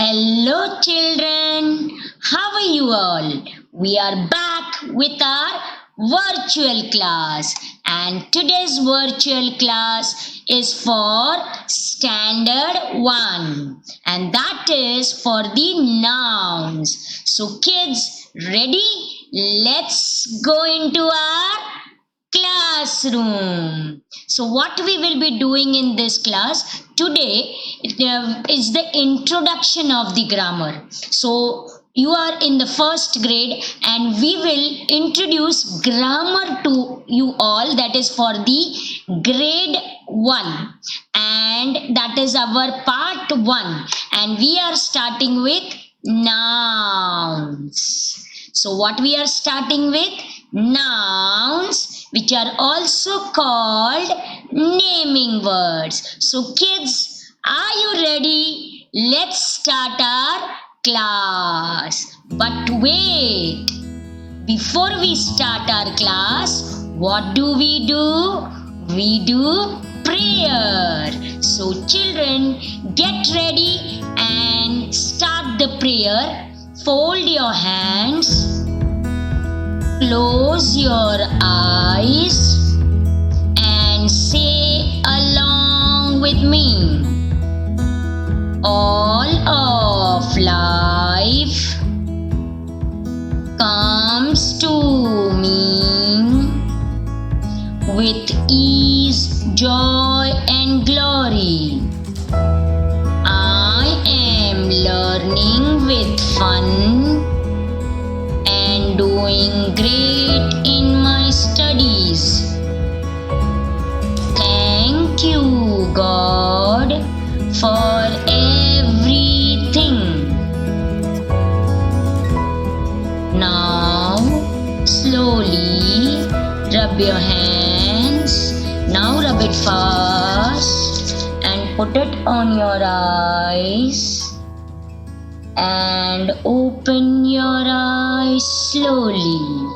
Hello, children. How are you all? We are back with our virtual class, and today's virtual class is for Standard 1, and that is for the nouns. So, kids, ready? Let's go into our classroom. So, what we will be doing in this class today is the introduction of the grammar. So, you are in the first grade, and we will introduce grammar to you all. That is for the grade 1, and that is our part 1, and we are starting with nouns. So, what we are starting with? Nouns, which are also called naming words. So, kids, are you ready? Let's start our class. But wait, before we start our class, what do? We do prayer. So, children, get ready and start the prayer. Fold your hands. Close your eyes and say along with me. All of life comes to me with ease, joy, and glory. I am learning with fun and doing great in my studies. Thank you, God, for everything. Now, slowly rub your hands. Now, rub it fast and put it on your eyes. And open your eyes slowly.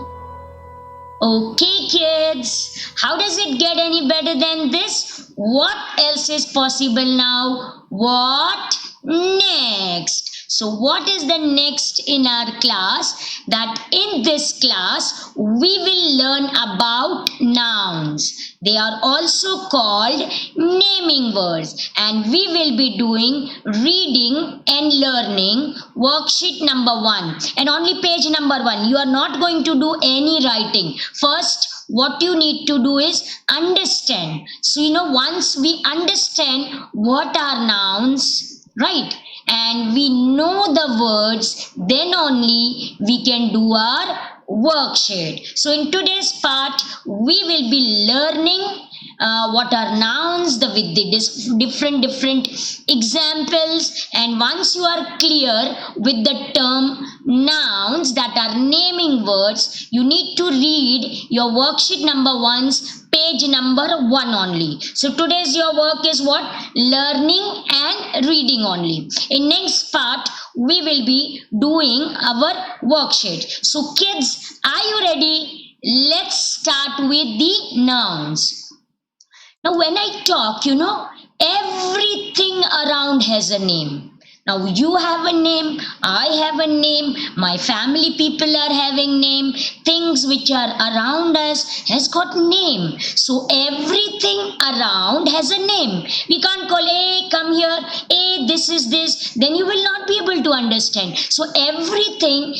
Okay, kids, how does it get any better than this? What else is possible now? What next? So, what is the next in our class? That in this class, we will learn about nouns. They are also called naming words, and we will be doing reading and learning worksheet number 1 and only page number 1. You are not going to do any writing. First, what you need to do is understand. So, once we understand what are nouns, right, and we know the words, then only we can do our worksheet. So, in today's part, we will be learning what are nouns with the different examples. And once you are clear with the term nouns, that are naming words, you need to read your worksheet number 1's page number 1 only. So today's your work is what? Learning and reading only. In next part, we will be doing our worksheet. So kids, are you ready? Let's start with the nouns. Now, when I talk, everything around has a name. Now, you have a name, I have a name, my family people are having name, things which are around us has got name. So, everything around has a name. We can't call, hey, come here, hey, this is this, then you will not be able to understand. So, everything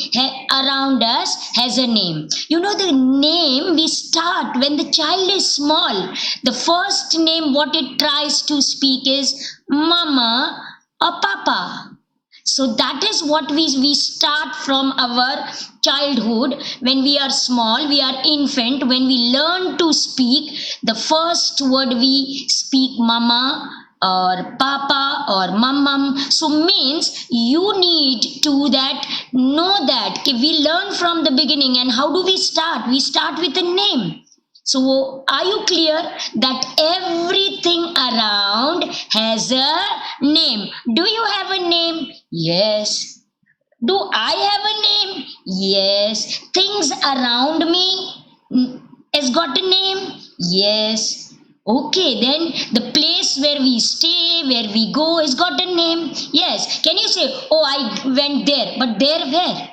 around us has a name. The name we start when the child is small. The first name what it tries to speak is mama or papa. So that is what we start from our childhood. When we are small, we are infant. When we learn to speak, the first word we speak mama or papa or mamam. So means you need to know that we learn from the beginning. And how do we start? We start with a name. So, are you clear that everything around has a name? Do you have a name? Yes. Do I have a name? Yes. Things around me has got a name? Yes. Okay, then the place where we stay, where we go, has got a name. Yes. Can you say, oh, I went there, but there where?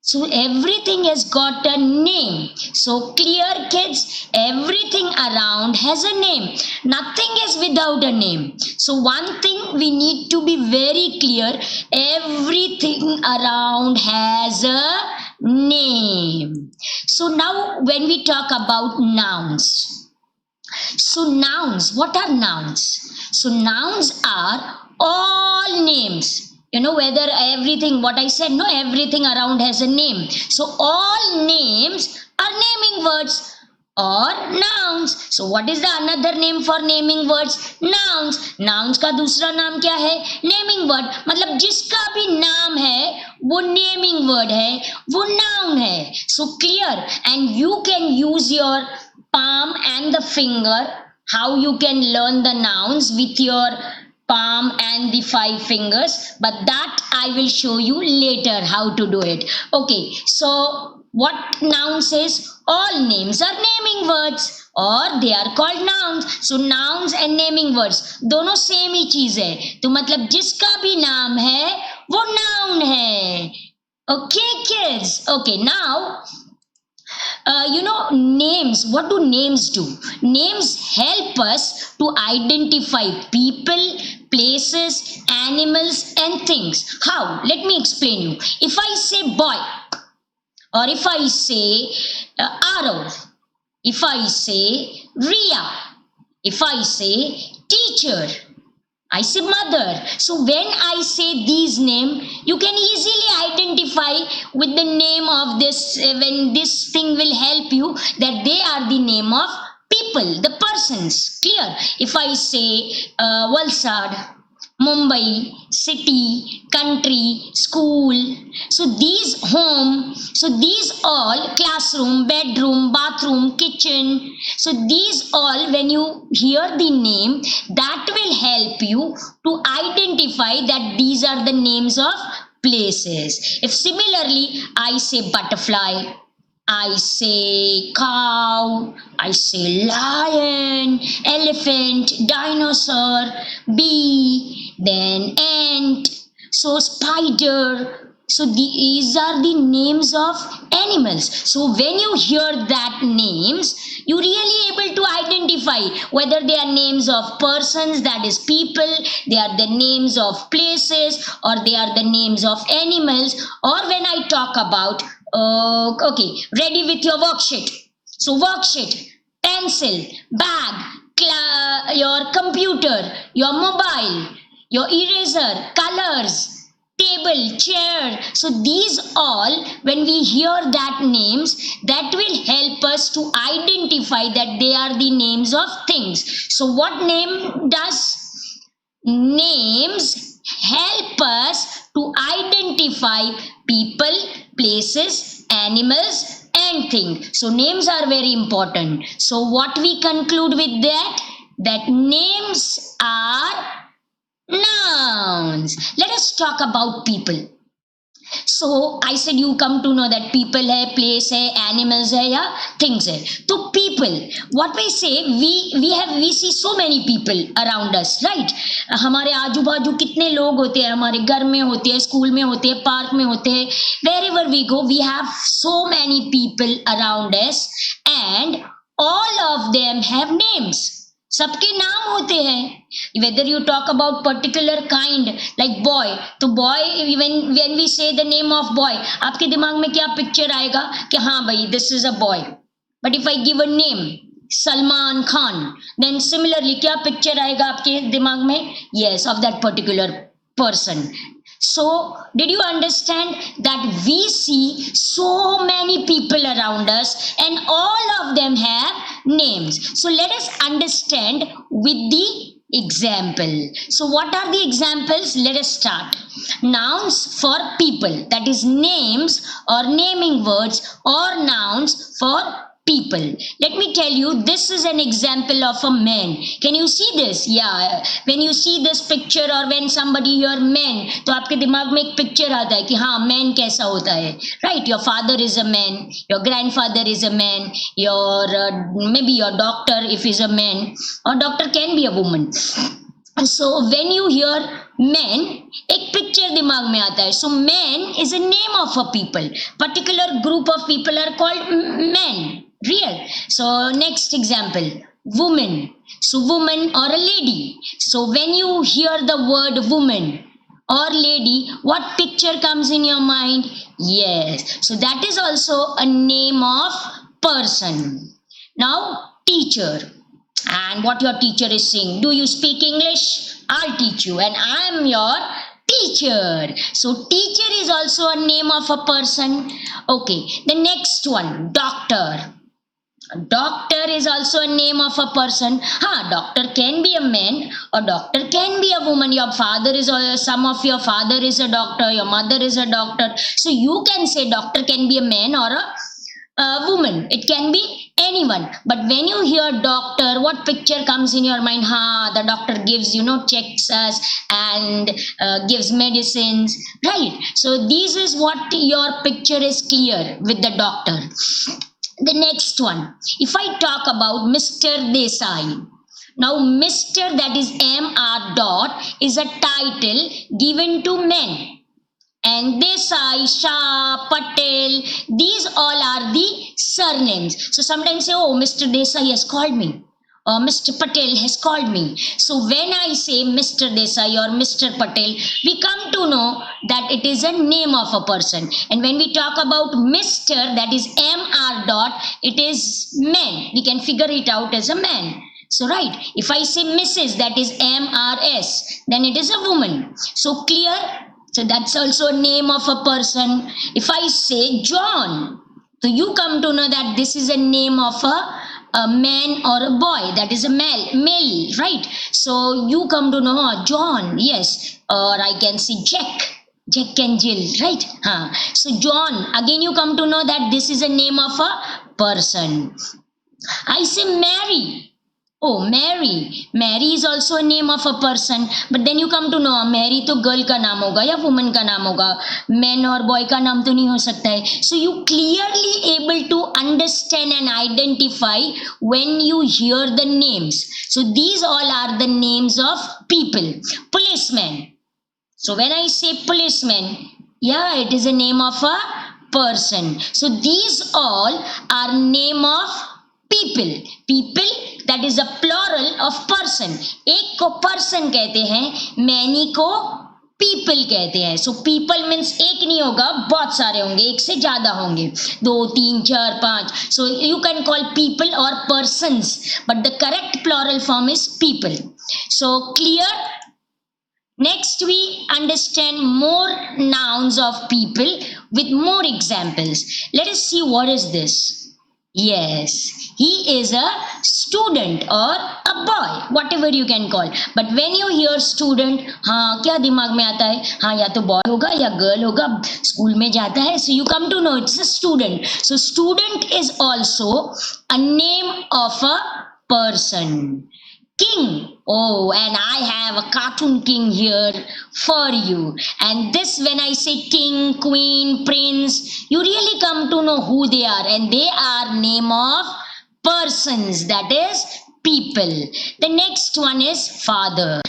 So everything has got a name. So clear, kids, everything around has a name. Nothing is without a name. So one thing we need to be very clear, everything around has a name. So now when we talk about nouns, so nouns, what are nouns? So nouns are all names. You know, whether everything, what I said, no, everything around has a name. So all names are naming words or nouns. So what is the another name for naming words? Nouns. Nouns का दूसरा नाम क्या है? Naming word. मतलब जिसका भी नाम है वो naming word है, वो noun है. So clear, and you can use your palm and the finger. How you can learn the nouns with your palm and the five fingers, but that I will show you later how to do it. Okay, so what noun says? All names are naming words or they are called nouns. So nouns and naming words दोनों same ही चीज है, तो मतलब जिसका भी नाम है वो noun है. Okay, kids. Okay, now names, what do names do? Names help us to identify people, places, animals and things. How? Let me explain you. If I say boy, or if I say arrow, if I say Ria, if I say teacher, I say mother. So when I say these names, you can easily identify with the name of this, when this thing will help you, that they are the name of people, the persons. Clear? If I say Valsad, Mumbai, city, country, school, so these home, so these all classroom, bedroom, bathroom, kitchen, so these all, when you hear the name, that will help you to identify that these are the names of places. If similarly I say butterfly, I say cow, I say lion, elephant, dinosaur, bee, then ant, so spider. So these are the names of animals. So when you hear that names, you really able to identify whether they are names of persons, that is people, they are the names of places, or they are the names of animals. Or when I talk about okay, ready with your worksheet. So worksheet, pencil, bag, your computer, your mobile, your eraser, colors, table, chair. So these all, when we hear that names, that will help us to identify that they are the names of things. So what name does? Names help us to identify people, places, animals and things. So names are very important. So what we conclude with that? That names are nouns. Let us talk about people. So I said you come to know that people है, place है, animals है या things है. तो people, what we say, we see so many people around us, right? हमारे आजू बाजू कितने लोग होते हैं, हमारे घर में होते हैं, स्कूल में होते हैं, पार्क में होते हैं, wherever we go we have so many people around us and all of them have names. सबके नाम होते हैं. Whether you talk about particular kind like boy, तो boy, when we say the name of boy, आपके दिमाग में क्या picture आएगा कि हाँ भाई this is a boy. But if I give a name Salman Khan, then similarly क्या पिक्चर आएगा आपके दिमाग में? Yes, of that particular person. So did you understand that we see so many people around us and all of them have names? So let us understand with the example. So what are the examples? Let us start. Nouns for people, that is names or naming words, or nouns for people. Let me tell you, this is an example of a man. Can you see this? Yeah, when you see this picture or when somebody hear man, तो आपके दिमाग में एक picture आता है कि हाँ man कैसा होता है, right? Your father is a man, your grandfather is a man, your maybe your doctor if is a man, or doctor can be a woman. So when you hear man, एक picture दिमाग में आता है. So man is a name of a people. Particular group of people are called men. Real. So next example, woman. So woman or a lady. So when you hear the word woman or lady, what picture comes in your mind? Yes. So that is also a name of person. Now teacher. And what your teacher is saying, do you speak English? I'll teach you, and I am your teacher. So teacher is also a name of a person. Okay, the next one, doctor. Doctor is also a name of a person. Doctor can be a man or doctor can be a woman. Your father is, some of your father is a doctor, your mother is a doctor. So you can say doctor can be a man or a woman. It can be anyone. But when you hear doctor, what picture comes in your mind? The doctor gives, checks us and gives medicines, right? So this is what your picture is clear with the doctor. The next one, if I talk about Mr. Desai. Now Mr., that is Mr. dot, is a title given to men. And Desai, Shah, Patel, these all are the surnames. So sometimes say, oh, Mr. Desai has called me, or Mr. Patel has called me. So when I say Mr. Desai or Mr. Patel, we come to know that it is a name of a person. And when we talk about Mr., that is Mr. dot, it is man. We can figure it out as a man. So right, if I say Mrs., that is Mrs., then it is a woman. So clear? So that's also a name of a person. If I say John, so you come to know that this is a name of a man or a boy. That is a male, right? So you come to know John, yes. Or I can say Jack and Jill, right? So John, again you come to know that this is a name of a person. I say Mary. Oh, Mary. Mary is also a name of a person. But then you come to know, Mary तो girl का नाम होगा या woman का नाम होगा. Man और boy का नाम तो नहीं हो सकता है. So you clearly able to understand and identify when you hear the names. So these all are the names of people. Policeman. So when I say policeman, yeah, it is a name of a person. So these all are name of people. People, that is a plural of person. एक को person कहते हैं, many को people कहते हैं. So people means एक नहीं होगा, बहुत सारे होंगे, एक से ज्यादा होंगे, 2, 3, 4, 5. So you can call people or persons, but the correct plural form is people. So clear? Next we understand more nouns of people with more examples. Let us see what is this. Yes, he is a student or a boy, whatever you can call. But when you hear student, क्या दिमाग में आता है? या तो boy होगा या girl होगा, school में जाता है. So you come to know it's a student. So student is also a name of a person. King. Oh, and I have a cartoon king here for you. And this, when I say king, queen, prince, you really come to know who they are. And they are name of persons, that is people. The next one is father.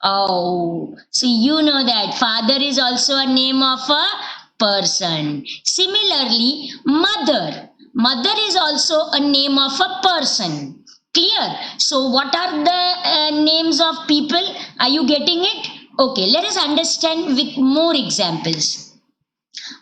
Oh, so you know that father is also a name of a person. Similarly, mother. Mother is also a name of a person. Clear? So what are the names of people? Are you getting it? Okay, let us understand with more examples.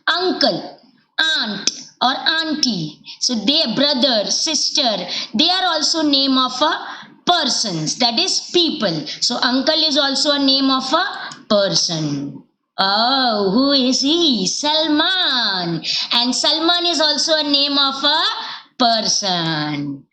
Uncle, aunt or auntie. So their brother, sister, they are also name of a persons, that is people. So uncle is also a name of a person. Oh, who is he? Salman. And Salman is also a name of a person.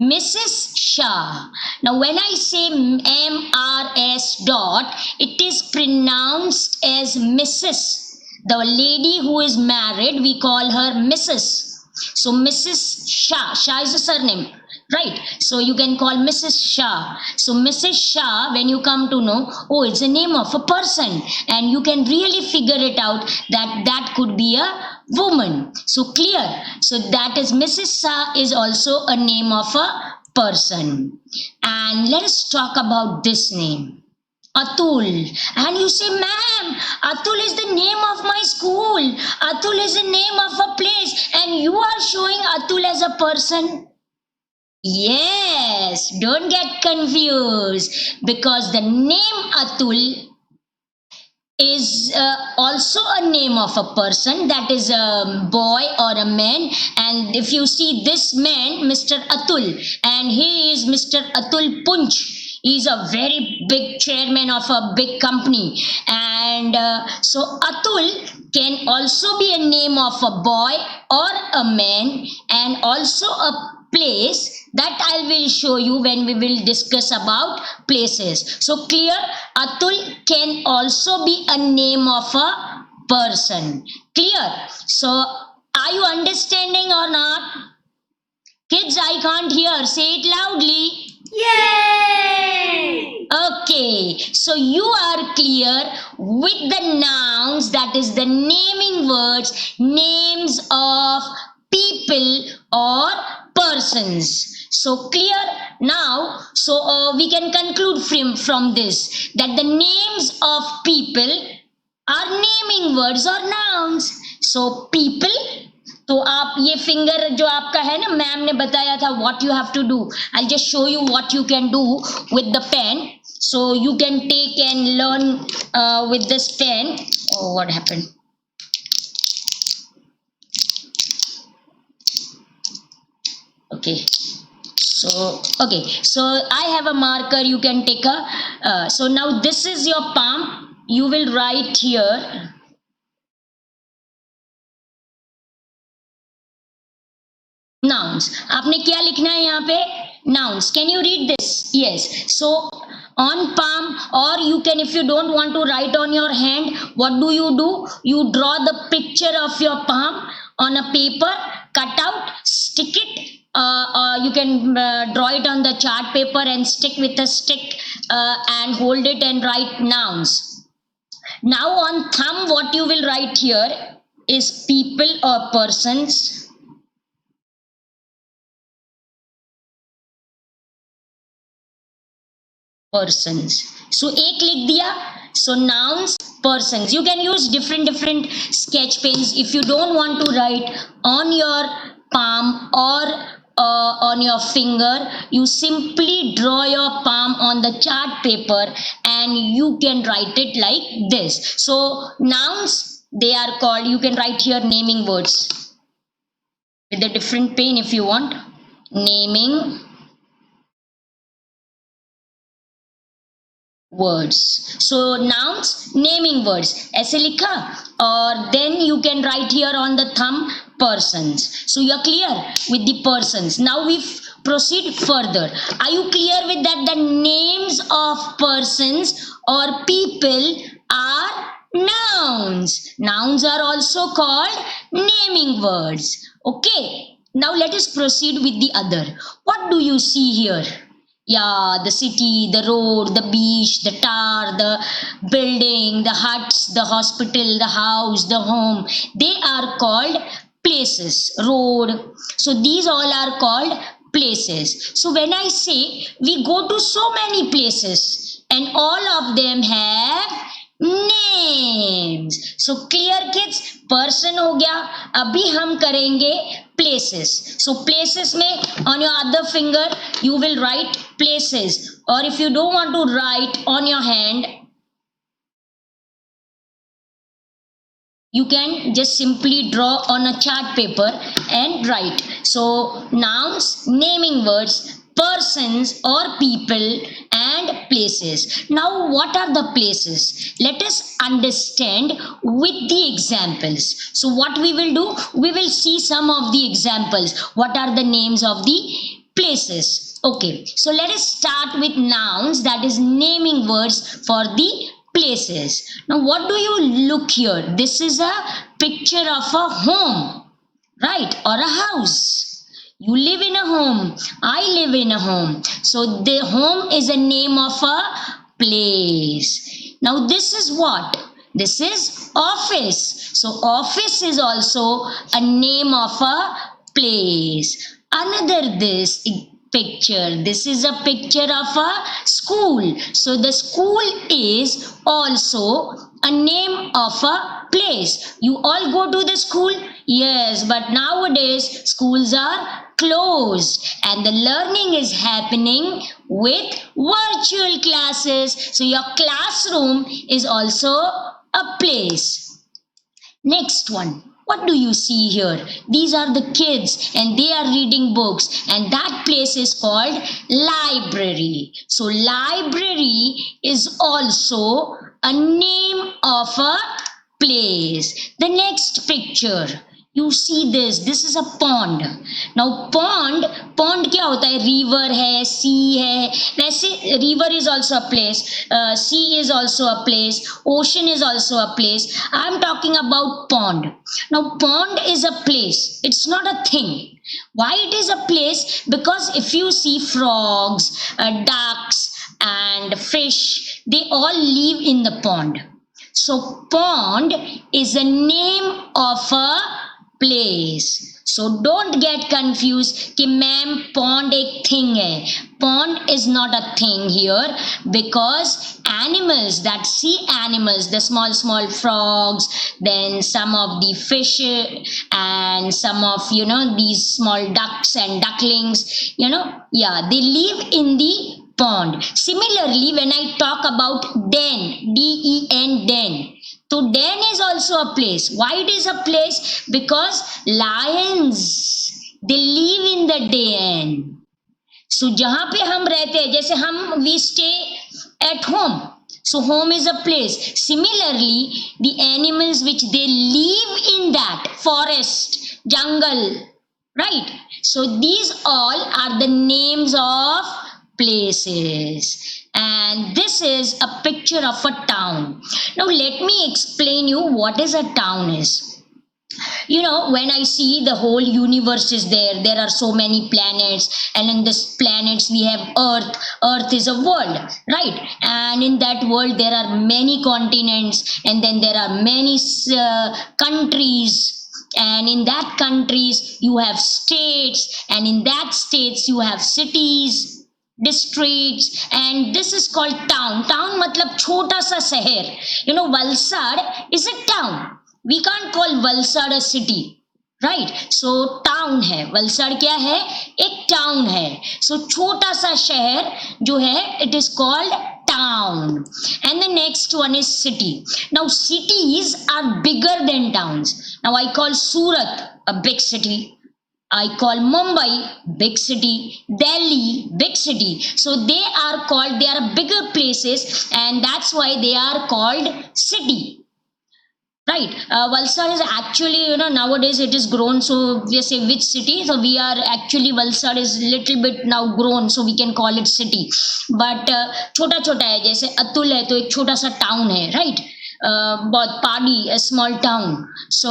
Mrs. Shah. Now when I say Mrs. dot, it is pronounced as Mrs. The lady who is married, we call her Mrs. So Mrs. Shah, Shah is a surname, right? So you can call Mrs. Shah. So Mrs. Shah, when you come to know, oh, it's a name of a person, and you can really figure it out that that could be a woman. So clear. So that is Mrs. Shah is also a name of a person. And let us talk about this name. Atul. And you say, ma'am, Atul is the name of my school. Atul is the name of a place. And you are showing Atul as a person. Yes, don't get confused because the name Atul is also a name of a person, that is a boy or a man. And if you see this man, Mr. Atul, and he is Mr. Atul Punch. He's a very big chairman of a big company. And so Atul can also be a name of a boy or a man, and also a place that I will show you when we will discuss about places. So clear, Atul can also be a name of a person. Clear? So are you understanding or not? Kids, I can't hear. Say it loudly. Yay! Okay, so you are clear with the nouns, that is the naming words, names of people or persons. So clear now. So we can conclude from this that the names of people are naming words or nouns. So people, तो आप ये finger जो आपका है ना, ma'am ने बताया था what you have to do. I'll just show you what you can do with the pen. So you can take and learn with this pen. Oh, what happened? Okay. So I have a marker. You can take a. So now this is your palm. You will write here. Nouns. आपने क्या लिखना है यहाँ पे? Nouns. Can you read this? Yes. So on palm, or you can, if you don't want to write on your hand, what do? You draw the picture of your palm on a paper, cut out, stick it. You can draw it on the chart paper and stick with a stick and hold it and write nouns. Now on thumb, what you will write here is people or persons. Persons. So एक लिख दिया. So nouns, persons. You can use different sketch pens. If you don't want to write on your palm or on your finger, you simply draw your palm on the chart paper and you can write it like this. So nouns, they are called, you can write here naming words with a different pen if you want. Naming words. So nouns, naming words. ऐसे लिखा, और then you can write here on the thumb persons. So you are clear with the persons. Now we proceed further. Are you clear with that? The names of persons or people are nouns. Nouns are also called naming words. Okay. Now let us proceed with the other. What do you see here? Yeah, the city, the road, the beach, the tower, the building, the huts, the hospital, the house, the home. They are called places. Road. So these all are called places. So when I say we go to so many places and all of them have names. So clear kids? Person हो गया. अभी हम करेंगे places. So places में on your other finger you will write places, or if you don't want to write on your hand, you can just simply draw on a chart paper and write. So nouns, naming words, persons or people, and places. Now what are the places? Let us understand with the examples. So what we will do, we will see some of the examples. What are the names of the places? Okay, so let us start with nouns, that is naming words for the places. Now what do you look here? This is a picture of a home, right? Or a house. You live in a home. I live in a home. So the home is a name of a place. Now this is what? This is office. So office is also a name of a place. Another this picture. This is a picture of a school. So the school is also a name of a place. You all go to the school? Yes, but nowadays schools are closed and the learning is happening with virtual classes. So your classroom is also a place. Next one. What do you see here? These are the kids and they are reading books, and that place is called library. So library is also a name of a place. The next picture, you see this is a pond. Now pond क्या होता है? River है, sea है. वैसे river is also a place, sea is also a place, ocean is also a place. I am talking about pond. Now pond is a place, it's not a thing. Why it is a place? Because if you see frogs, ducks and fish, they all live in the pond. So pond is a name of a place. So don't get confused कि ma'am pond एक thing है. Pond is not a thing here, because animals, that sea animals, the small frogs, then some of the fish, and some of these small ducks and ducklings, yeah, they live in the pond. Similarly, when I talk about den, den, den, so den is also a place. Why it is a place? Because lions, they live in the den. So जहां पे हम रहते हैं, जैसे हम we stay at home, so home is a place. Similarly, the animals which they live in that forest, jungle, right? So these all are the names of places. And this is a picture of a town. Now let me explain you what is a town is. When I see the whole universe is there are so many planets, and in this planets we have earth is a world, right? And in that world there are many continents, and then there are many countries, and in that countries you have states, and in that states you have cities, districts, and this is called town मतलब छोटा सा शहर. Valsad is a town. We can't call Valsad a city, right? So town है. Valsad क्या है? एक town है. So छोटा सा शहर जो है, it is called town. And the next one is city. Now cities are bigger than towns. Now I call Surat a big city, I call Mumbai big city, Delhi big city. So they are bigger places, and that's why they are called city. Right. Valsad is actually, nowadays it is grown. So we say which city. So we are actually, Valsad is little bit now grown. So we can call it city. But छोटा छोटा है, जैसे अतुल है तो एक छोटा सा town है, right? बहुत Padi, a small town. So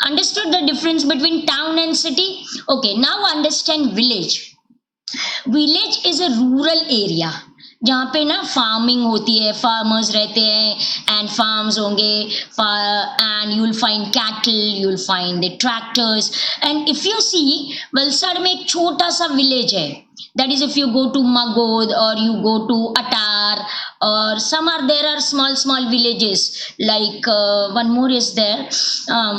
understood the difference between town and city? Okay, now understand village. Village is a rural area जहाँ पे ना फार्मिंग होती है, फार्मर्स रहते हैं, एंड फार्म्स होंगे, and you will find cattle, you will find the tractors. And if you see, Valsad में एक छोटा सा विलेज है. That is if you go to Magod or you go to Atar, or there are small villages like one more is there,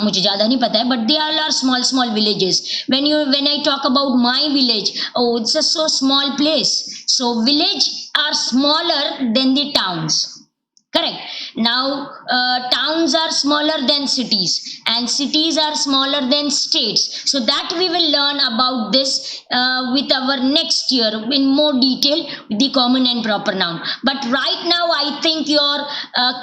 मुझे ज़्यादा नहीं पता है, but they all are small villages. When I talk about my village, oh, it's a so small place. So village are smaller than the towns. Correct. Now towns are smaller than cities, and cities are smaller than states. So that we will learn about this with our next year in more detail with the common and proper noun. But right now I think your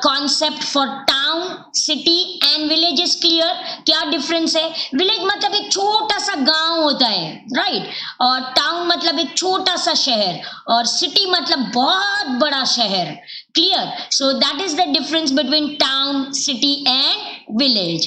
concept for town, city and village is clear. क्या difference है? Village मतलब एक छोटा सा गांव होता है, right? और town मतलब एक छोटा सा शहर, और city मतलब बहुत बड़ा शहर. Clear? So that is the difference between town, city and village.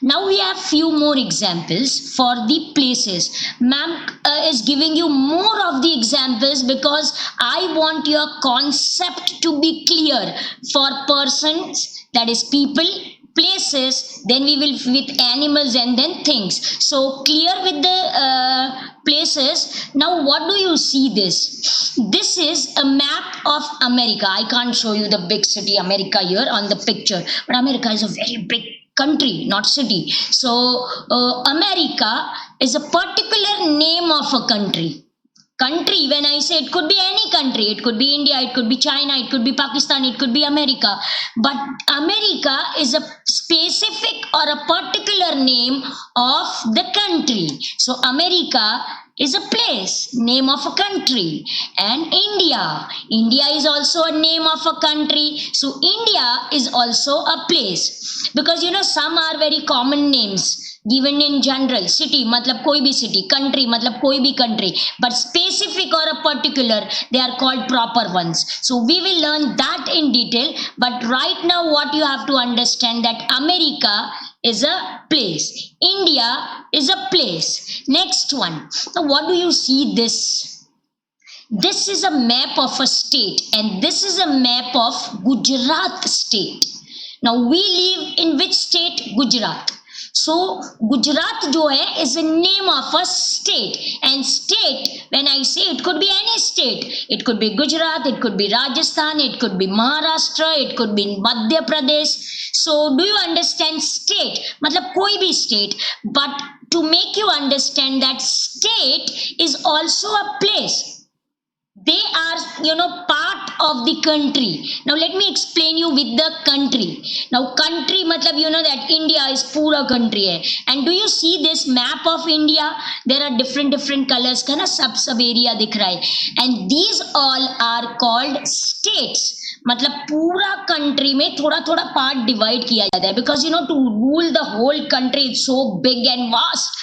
Now we have few more examples for the places. Ma'am is giving you more of the examples because I want your concept to be clear for persons, that is people, places, then we will with animals and then things. So clear with the places. Now what do you see this? This is a map of America. I can't show you the big city America here on the picture, but America is a very big country, not city. So America is a particular name of a country. Country, when I say, it could be any country, it could be India, it could be China, it could be Pakistan, it could be America, but America is a specific or a particular name of the country. So America is a place, name of a country. And India is also a name of a country. So India is also a place, because some are very common names given in general. City matlab koi bhi city, country matlab koi bhi country, but specific or a particular, they are called proper ones. So we will learn that in detail, but right now what you have to understand, that America is a place, India is a place. Next one. Now what do you see this? This is a map of a state, and this is a map of Gujarat state. Now we live in which state? Gujarat. So Gujarat jo hai is a name of a state, and state, when I say, it could be any state. It could be Gujarat, it could be Rajasthan, it could be Maharashtra, it could be Madhya Pradesh. So do you understand state? Matlab koi bhi state, but to make you understand that state is also a place, they are part of the country. Now let me explain you with the country. Now country matlab that India is pura country hai. And do you see this map of India? There are different colors ka na, sab area dikh raha hai, and these all are called states. मतलब पूरा country में थोड़ा थोड़ा part divide किया जाता है, because to rule the whole country it's so big and vast,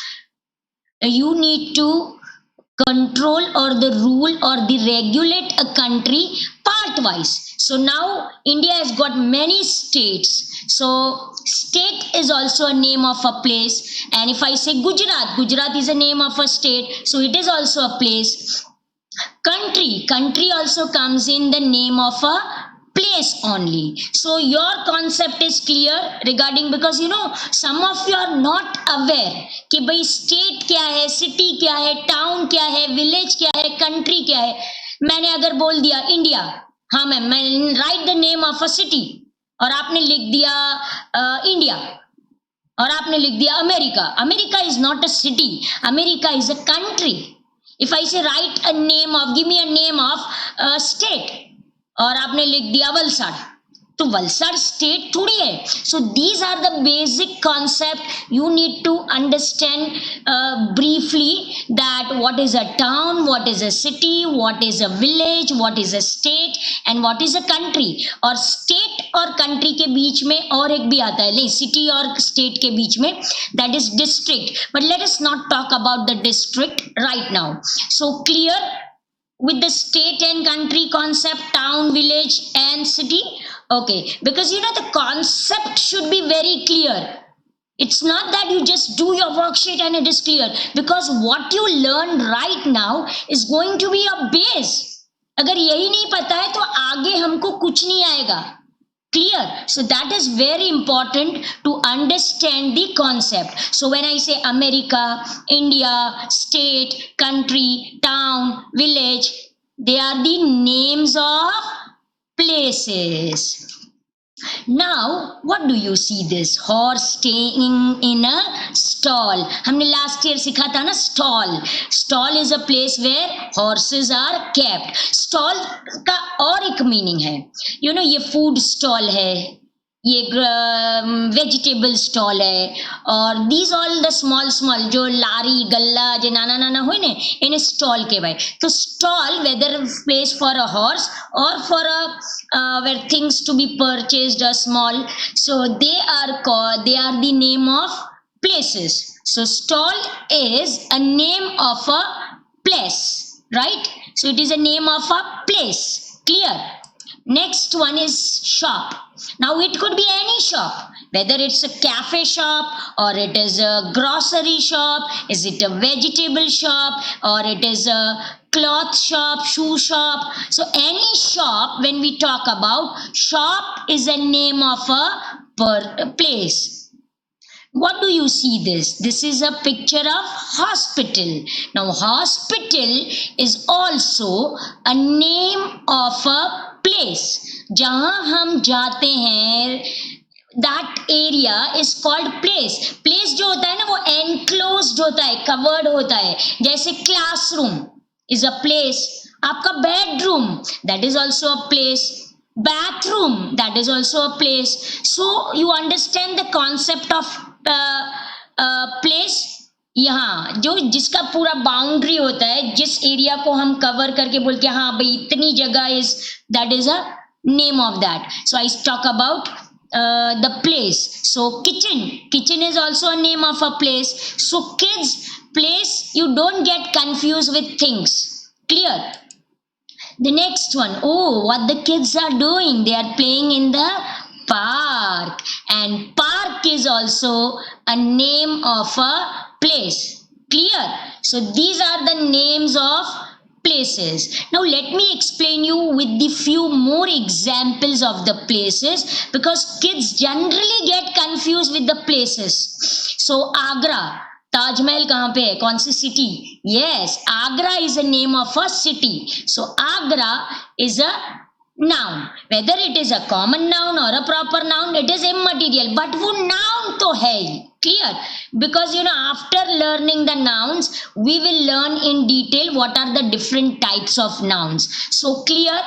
you need to control or the rule or the regulate a country part wise. So now India has got many states. So state is also a name of a place. And if I say Gujarat, Gujarat is a name of a state, so it is also a place. Country also comes in the name of a place only. So your concept is clear regarding, because some of you are not aware कि भाई state क्या है, city क्या है, town क्या है, village क्या है, country क्या है. मैंने अगर बोल दिया इंडिया, हाँ मैम, मैं write the name of a city, और आपने लिख दिया इंडिया, और आपने लिख दिया America. America is not a city, America is a country. If I say write a name of, give me a name of state, और आपने लिख दिया वलसाड़, तो वलसाड़ स्टेट थोड़ी है. So these are the basic concept you need to understand briefly, that what is a town, what is a city, what is a village, what is a state, and what is a country. और state और country के बीच में और एक भी आता है, नहीं, city और state के बीच में, that is district. But let us not talk about the district right now. So clear with the state and country concept, town, village, and city? Okay, because the concept should be very clear. It's not that you just do your worksheet and it is clear, because what you learn right now is going to be your base. अगर यही नहीं पता है तो आगे हमको कुछ नहीं आएगा. Clear? So that is very important to understand the concept. So when I say America, India, state, country, town, village, they are the names of places. Now what do you see? This horse staying in a stall. हमने last year सीखा था ना, stall. Stall is a place where horses are kept. Stall का और एक meaning है, ये food stall है, ये वेजिटेबल स्टॉल है, और दीज ऑल द स्मॉल जो लारी गल्ला जो नाना नाना हुए ने, इन्हें स्टॉल के भाई. तो stall whether place for a horse और for a where things to be purchased a small, so they are the name of places. So stall is a name of a place, right? So it is a name of a place. Clear? Next one is shop. Now it could be any shop, whether it's a cafe shop or it is a grocery shop, is it a vegetable shop or it is a cloth shop, shoe shop. So any shop, when we talk about shop, is a name of a place. What do you see this is a picture of hospital. Now hospital is also a name of a place जहां हम जाते हैं. that area is called place जो होता है ना वो enclosed होता है, covered होता है. जैसे classroom is a place, आपका bedroom that is also a place, bathroom that is also a place. So you understand the concept of place. यहाँ जो जिसका पूरा बाउंड्री होता है, जिस एरिया को हम कवर करके बोलते हैं हाँ भाई इतनी जगह is that is a name of that. So I talk about the place. So kitchen is also a name of a place. So kids, place, you don't get confused with things. Clear? The next one, oh, what the kids are doing, they are playing in the park, and park is also a name of a place. Clear? So these are the names of places. Now let me explain you with the few more examples of the places, because kids generally get confused with the places. So Agra, Taj Mahal कहाँ पे है, कौन सी city? Yes, Agra is a name of a city. So Agra is a noun. Whether it is a common noun or a proper noun, it is immaterial, but वो noun तो है ही. Clear? Because after learning the nouns, we will learn in detail what are the different types of nouns. So clear?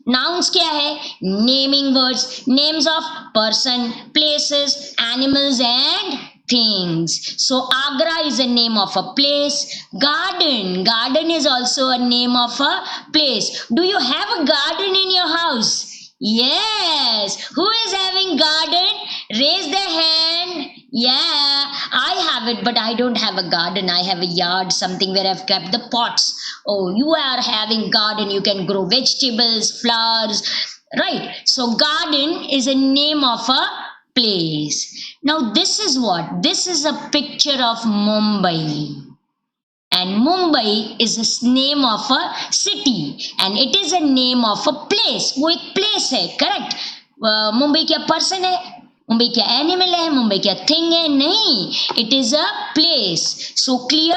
Nouns क्या है? Naming words, names of person, places, animals and things. So Agra is a name of a place. Garden is also a name of a place. Do you have a garden in your house? Yes. Who is having garden? Raise the hand. Yeah, I have it, but I don't have a garden. I have a yard, something where I've kept the pots. Oh, you are having garden. You can grow vegetables, flowers, right? So garden is a name of a place. Now this is what? This is a picture of Mumbai. And Mumbai is a name of a city, and it is a name of a place. वो एक place है, correct? Mumbai क्या person है? मुंबई क्या animal है? मुंबई क्या thing है? नहीं, it is a place. So clear?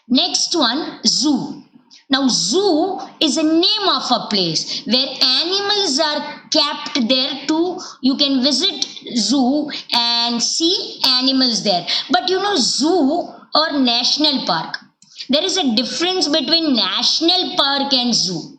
Next one, zoo. Now zoo is a name of a place where animals are kept there too. You can visit zoo and see animals there. But zoo or national park, there is a difference between national park and zoo.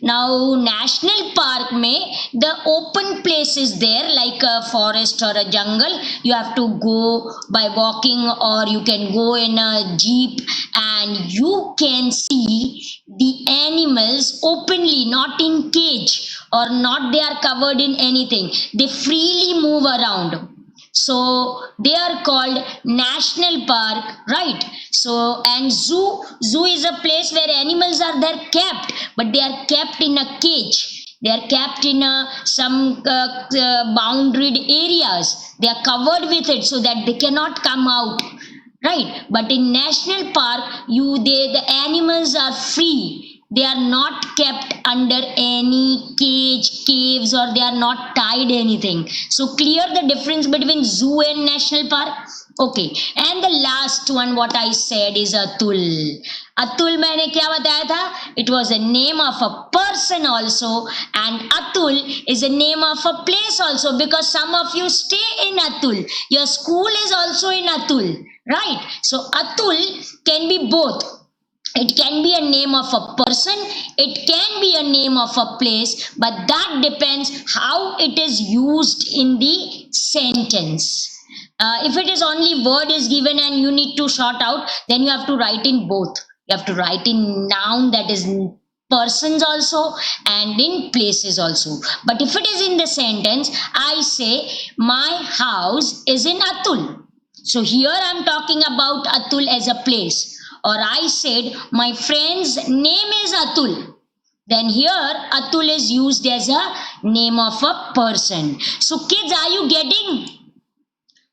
Now national park में the open place is there, like a forest or a jungle. You have to go by walking, or you can go in a jeep, and you can see the animals openly, not in cage, or not they are covered in anything. They freely move around. So they are called national park, right? So and zoo is a place where animals are there kept, but they are kept in a cage. They are kept in some boundaried areas. They are covered with it so that they cannot come out, right? But in national park, the animals are free. They are not kept under any cage, caves, or they are not tied anything. So clear the difference between zoo and national park? Okay. And the last one, what I said, is Atul. Atul मैंने क्या बताया था? It was a name of a person also, and Atul is a name of a place also, because some of you stay in Atul. Your school is also in Atul, right? So Atul can be both. It can be a name of a person, it can be a name of a place, but that depends how it is used in the sentence. If it is only word is given and you need to sort out, then you have to write in both. You have to write in noun, that is persons also, and in places also. But if it is in the sentence, I say my house is in Atul. So here I am talking about Atul as a place. Or I said my friend's name is Atul. Then here Atul is used as a name of a person. So kids, are you getting?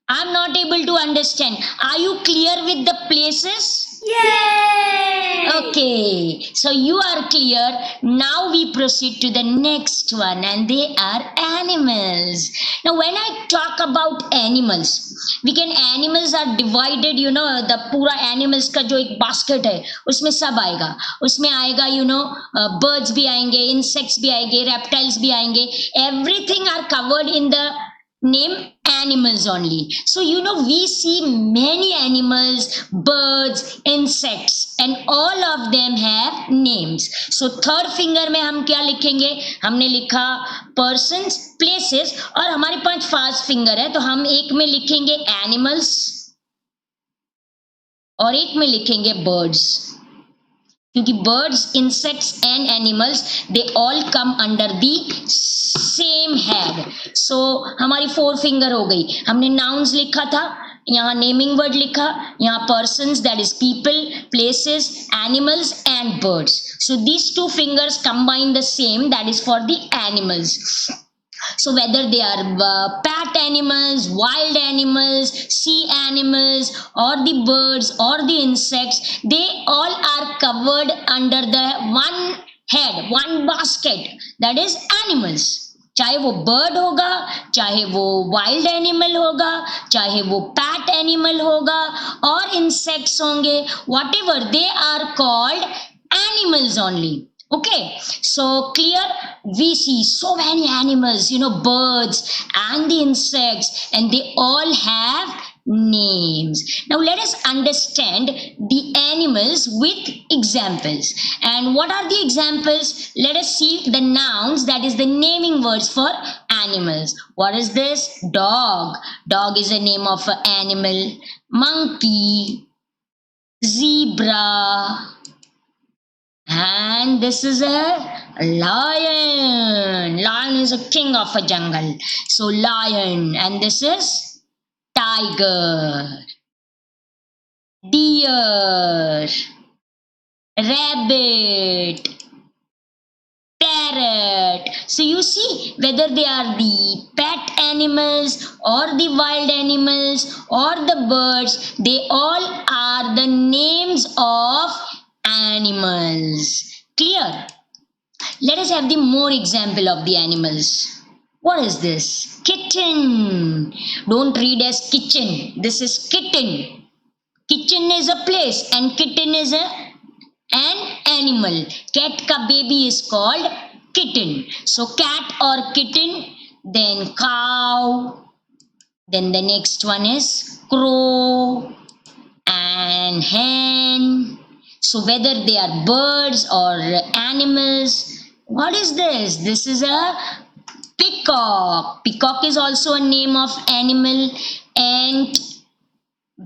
I'm not able to understand. Are you clear with the places? Yay! Okay, so you are clear. Now we proceed to the next one, and they are animals. Now, when I talk about animals, animals are divided, the पूरा animals का जो एक basket है, उसमें सब आएगा. उसमें आएगा, birds भी आएंगे, insects भी आएंगे, reptiles भी आएंगे. Everything are covered in the name animals only. So we see many animals, birds, insects, and all of them have names. So third finger में हम क्या लिखेंगे? हमने लिखा persons, places, और हमारे पास fast finger है, तो हम एक में लिखेंगे animals और एक में लिखेंगे birds. क्योंकि birds, insects and animals, they all come under the same head. So हमारी फोर फिंगर हो गई. हमने nouns लिखा था, यहाँ नेमिंग वर्ड लिखा, यहाँ persons, that is people, places, animals and birds. So these two fingers combine the same, that is for the animals. So whether they are pet animals, wild animals, sea animals, or the birds or the insects, they all are covered under the one head, one basket, that is animals. चाहे वो bird होगा, चाहे वो wild animal होगा, चाहे वो PAT animal होगा, और इंसेक्ट्स होंगे, whatever they are called animals only. Okay, so clear. We see so many animals, birds and the insects, and they all have names. Now let us understand the animals with examples. And what are the examples? Let us see the nouns, that is the naming words for animals. What is this? Dog. Dog is a name of an animal. Monkey, zebra, and this is a lion. Lion is a king of a jungle. So lion. And this is tiger, deer, rabbit, parrot. So you see, whether they are the pet animals or the wild animals or the birds, they all are the names of animals. Clear? Let us have the more example of the animals. What is this? Kitten. Don't read as kitchen. This is kitten. Kitchen is a place and kitten is an animal. Cat ka baby is called kitten. So cat or kitten, then cow, then the next one is crow and hen. So whether they are birds or animals, what is this? This is a peacock. Peacock is also a name of animal. Ant,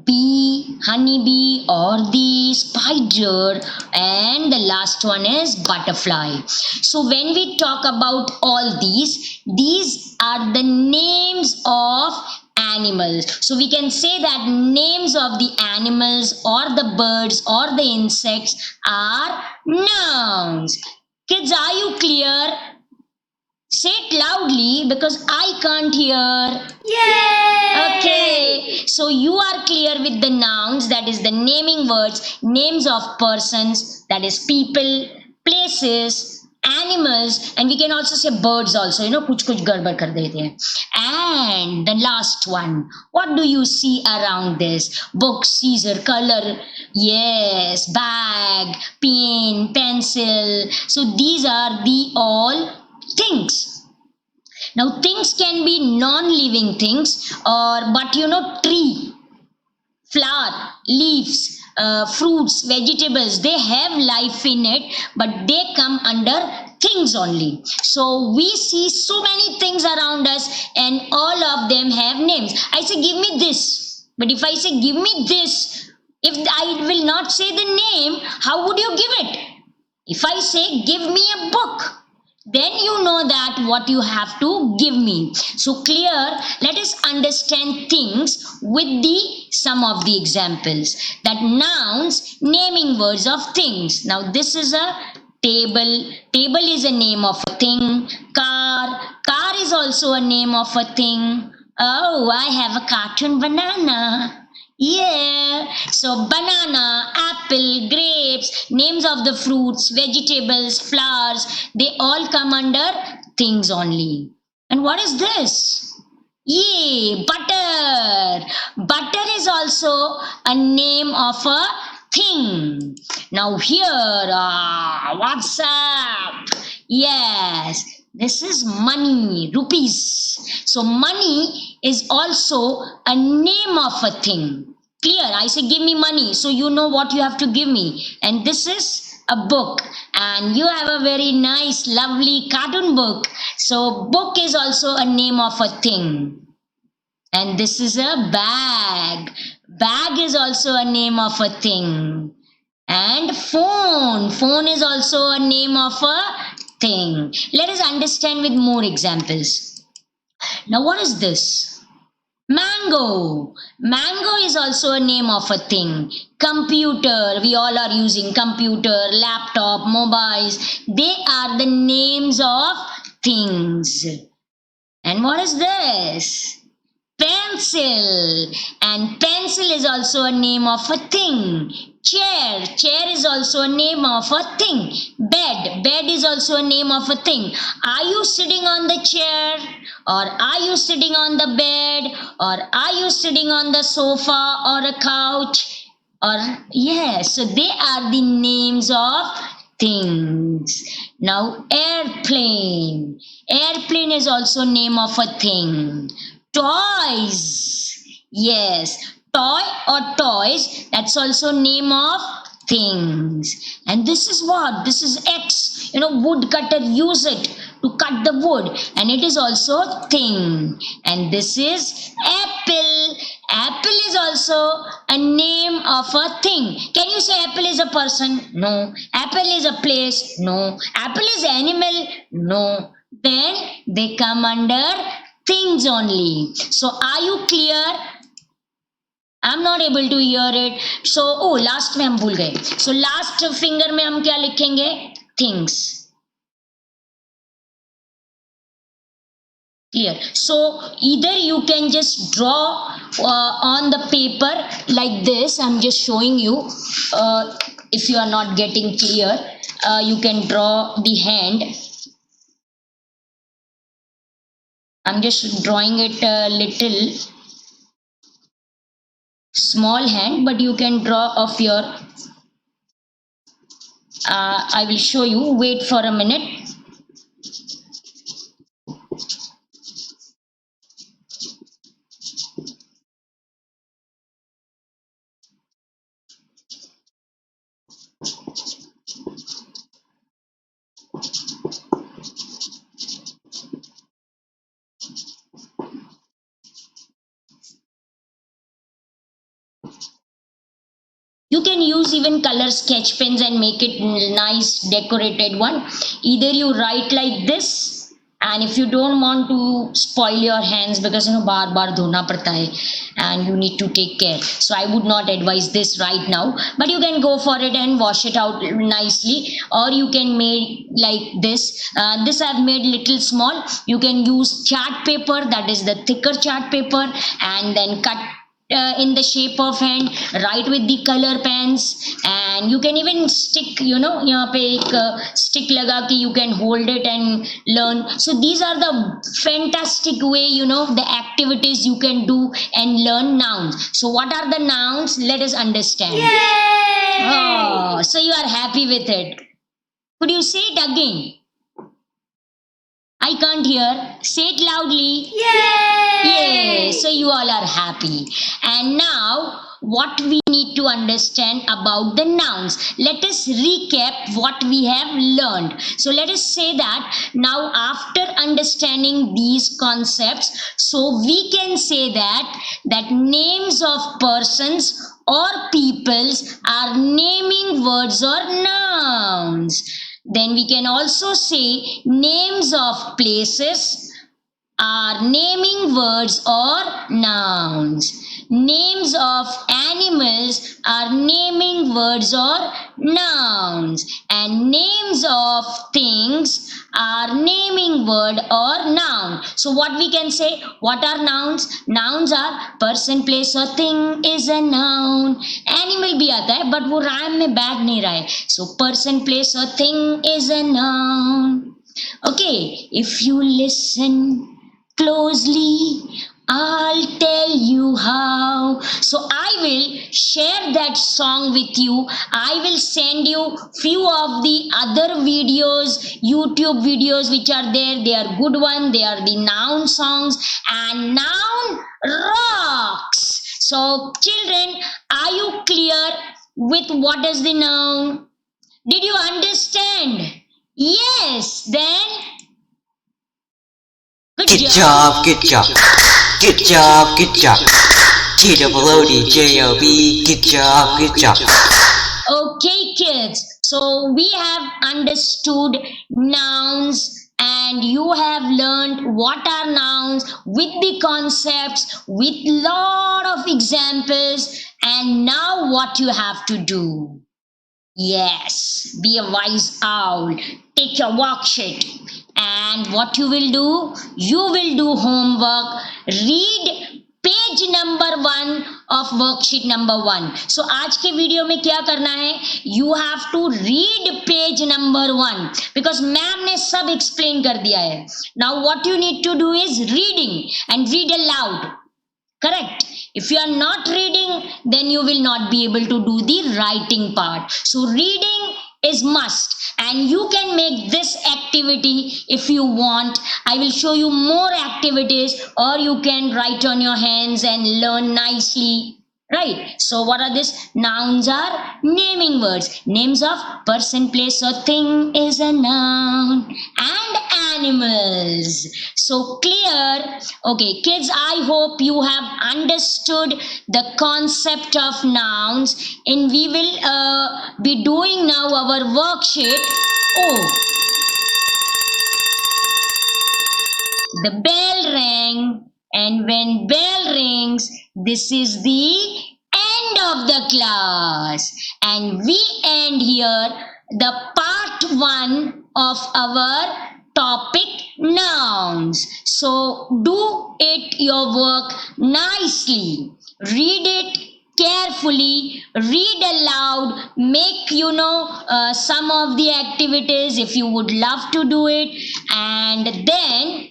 bee, honeybee, or the spider, and the last one is butterfly. So when we talk about all these are the names of animals. So we can say that names of the animals or the birds or the insects are nouns. Kids, are you clear? Say it loudly because I can't hear. Yay! Okay, so you are clear with the nouns, that is the naming words, names of persons, that is people, places, animals, and we can also say birds also, kuch kuch gadbad kar dete hain. And the last one, what do you see around this? Book, scissor, color, yes, bag, pen, pencil. So these are the all things. Now things can be non-living things, but tree, flower, leaves, fruits, vegetables, they have life in it, but they come under things only. So we see so many things around us and all of them have names. I say give me this, but if I say give me this, if I will not say the name, how would you give it? If I say give me a book, then you know that what you have to give me. So clear. Let us understand things with the some of the examples, that nouns, naming words of things. Now this is a Table, table is a name of a thing. Car is also a name of a thing. Oh, I have a cartoon banana. Yeah, so banana, apple, grapes, names of the fruits, vegetables, flowers, they all come under things only. And what is this? Yay, butter. Butter is also a name of a thing. Now here, what's up? Yes, this is money, rupees. So money is also a name of a thing. Clear? I say give me money, so you know what you have to give me. And this is a book, and you have a very nice lovely cartoon book, so book is also a name of a thing. And this is a bag. Bag is also a name of a thing. And phone is also a name of a thing. Let us understand with more examples. Now what is this? Mango. Mango is also a name of a thing. Computer. We all are using computer, laptop, mobiles. They are the names of things. And what is this? Pencil. And pencil is also a name of a thing. Chair. Chair is also a name of a thing. Bed. Bed is also a name of a thing. Are you sitting on the chair? Or are you sitting on the bed? Or are you sitting on the sofa or a couch? Or yes, so they are the names of things. Now airplane. Airplane is also name of a thing. Toys. Yes, toy or toys, that's also name of things. And this is what? This is X. Wood cutter use it to cut the wood, and it is also thing. And this is apple. Apple is also a name of a thing. Can you say apple is a person? No. Apple is a place? No. Apple is animal? No. Then they come under things only. So are you clear? I'm not able to hear it. So last में हम भूल गए. So last finger में हम क्या लिखेंगे? Things. Clear. So either you can just draw on the paper like this. I'm just showing you. If you are not getting clear, you can draw the hand. I'm just drawing it a little small hand, but you can draw of your I will show you. Wait for a minute. You can use even color sketch pens and make it nice decorated one. Either you write like this, and if you don't want to spoil your hands, because बार बार धोना पड़ता है and you need to take care, so I would not advise this right now, but you can go for it and wash it out nicely. Or you can make like this. This I've made little small. You can use chart paper, that is the thicker chart paper, and then cut in the shape of hand, write with the color pens, and you can even stick, यहाँ पे एक stick लगा के you can hold it and learn. So these are the fantastic way, the activities you can do and learn nouns. So what are the nouns? Let us understand. Yay! Oh, so you are happy with it. Could you say it again? I can't hear. Say it loudly. Yay! Yay! So you all are happy. And now what we need to understand about the nouns. Let us recap what we have learned. So let us say that now after understanding these concepts, so we can say that names of persons or peoples are naming words or nouns. Then we can also say names of places are naming words or nouns. names of animals are naming words or nouns, and names of things are naming word or noun. So what we can say, what are nouns? Nouns are person, place or thing is a noun. Animal भी आता है but वो rhyme में बैठ नहीं रहा है. So person, place or thing is a noun. Okay, if you listen closely, I'll tell you how. So I will share that song with you. I will send you few of the other videos, YouTube videos which are there. They are good one. They are the noun songs, and noun rocks. So children, are you clear with what is the noun? Did you understand? Yes, then good Good job, good job. Good job, good job. T-O-O-D-J-O-B, good job, good job. Okay, kids. So we have understood nouns and you have learned what are nouns with the concepts, with lot of examples, and now what you have to do. Yes, be a wise owl. Take your worksheet. And what you will do? You will do homework. Read page number 1 of worksheet number 1. So आज के video में क्या करना है? You have to read page number 1 because ma'am ने सब explain कर दिया है. Now what you need to do is reading and read aloud. Correct? If you are not reading, then you will not be able to do the writing part. So reading is must, and you can make this activity if you want. I will show you more activities, or you can write on your hands and learn nicely. Right? So what are these? Nouns are naming words. Names of person, place or thing is a noun. And animals. So clear? Okay, kids, I hope you have understood the concept of nouns. And we will be doing now our worksheet. Oh, the bell rang, and when bell rings, this is the end of the class, and we end here the part 1 of our topic nouns. So do it your work nicely, read it carefully, read aloud, make some of the activities if you would love to do it, and then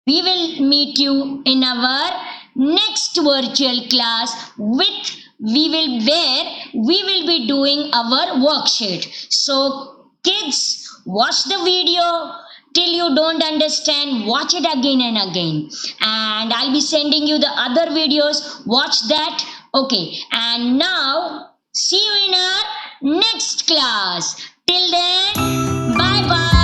we will meet you in our next virtual class with where we will be doing our worksheet. So kids, watch the video till you don't understand, watch it again and again, and I'll be sending you the other videos. Watch that. Okay, and now see you in our next class. Till then, bye bye.